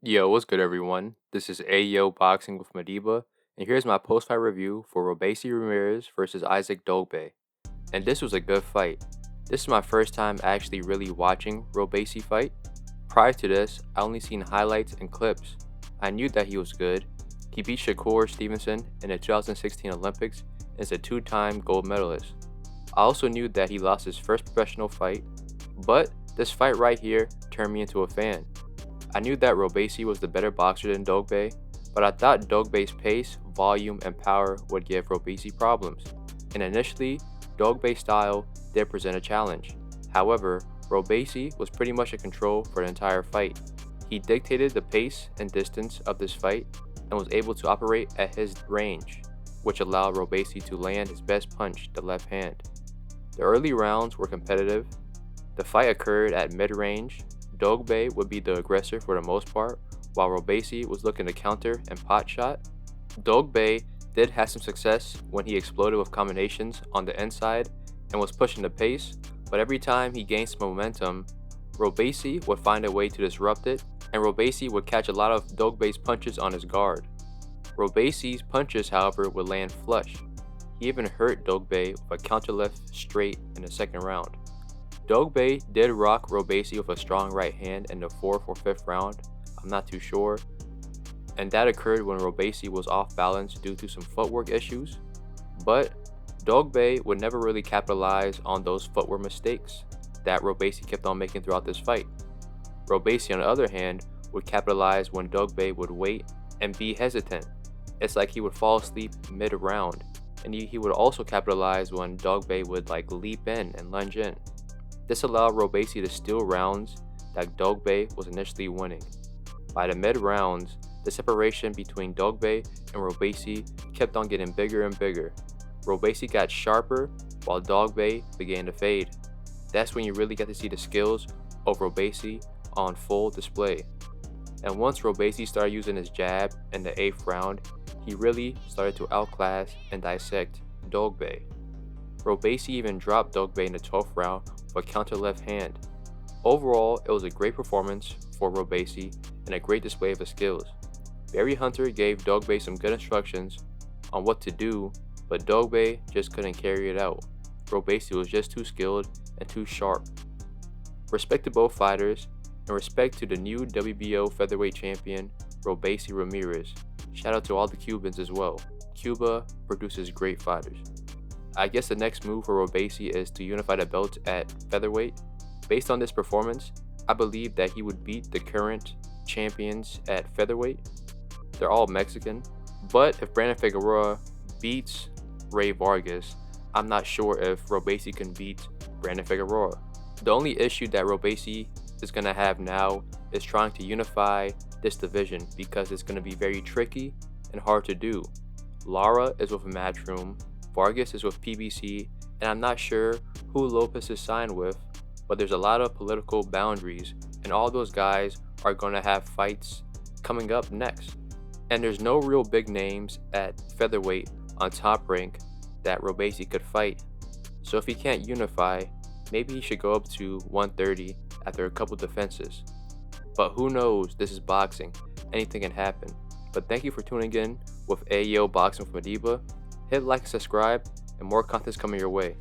Yo, what's good everyone? This is Ayo Boxing with Madiba, and here's my post-fight review for Robeisy Ramirez versus Isaac Dogboe. And this was a good fight. This is my first time actually really watching Robeisy fight. Prior to this, I only seen highlights and clips. I knew that he was good. He beat Shakur Stevenson in the 2016 Olympics and is a two-time gold medalist. I also knew that he lost his first professional fight, but this fight right here turned me into a fan. I knew that Robeisy was the better boxer than Dogboe, but I thought Dogboe's pace, volume, and power would give Robeisy problems. And initially, Dogboe's style did present a challenge. However, Robeisy was pretty much in control for the entire fight. He dictated the pace and distance of this fight and was able to operate at his range, which allowed Robeisy to land his best punch, the left hand. The early rounds were competitive. The fight occurred at mid-range. Dogboe would be the aggressor for the most part, while Robeisy was looking to counter and pot shot. Dogboe did have some success when he exploded with combinations on the inside and was pushing the pace, but every time he gained some momentum, Robeisy would find a way to disrupt it, and Robeisy would catch a lot of Dogboe's punches on his guard. Robeisy's punches, however, would land flush. He even hurt Dogboe with a counter left straight in the second round. Dogboe did rock Robeisy with a strong right hand in the 4th or 5th round, I'm not too sure, and that occurred when Robeisy was off balance due to some footwork issues, but Dogboe would never really capitalize on those footwork mistakes that Robeisy kept on making throughout this fight. Robeisy, on the other hand, would capitalize when Dogboe would wait and be hesitant. It's like he would fall asleep mid-round, and he would also capitalize when Dogboe would leap in and lunge in. This allowed Robeisy to steal rounds that Dogboe was initially winning. By the mid-rounds, the separation between Dogboe and Robeisy kept on getting bigger and bigger. Robeisy got sharper while Dogboe began to fade. That's when you really get to see the skills of Robeisy on full display. And once Robeisy started using his jab in the 8th round, he really started to outclass and dissect Dogboe. Robeisy even dropped Dogboe in the 12th round with a counter left hand. Overall, it was a great performance for Robeisy and a great display of his skills. Barry Hunter gave Dogboe some good instructions on what to do, but Dogboe just couldn't carry it out. Robeisy was just too skilled and too sharp. Respect to both fighters, and respect to the new WBO featherweight champion, Robeisy Ramirez. Shout out to all the Cubans as well. Cuba produces great fighters. I guess the next move for Robeisy is to unify the belts at featherweight. Based on this performance, I believe that he would beat the current champions at featherweight. They're all Mexican, but if Brandon Figueroa beats Ray Vargas, I'm not sure if Robeisy can beat Brandon Figueroa. The only issue that Robeisy is going to have now is trying to unify this division because it's going to be very tricky and hard to do. Lara is with Matchroom, Vargas is with PBC, and I'm not sure who Lopez is signed with, but there's a lot of political boundaries, and all those guys are going to have fights coming up next. And there's no real big names at featherweight on Top Rank that Robeisy could fight. So if he can't unify, maybe he should go up to 130 after a couple defenses. But who knows, this is boxing, anything can happen. But thank you for tuning in with Ayo Boxing with Madiba. Hit like and subscribe, and more content's coming your way.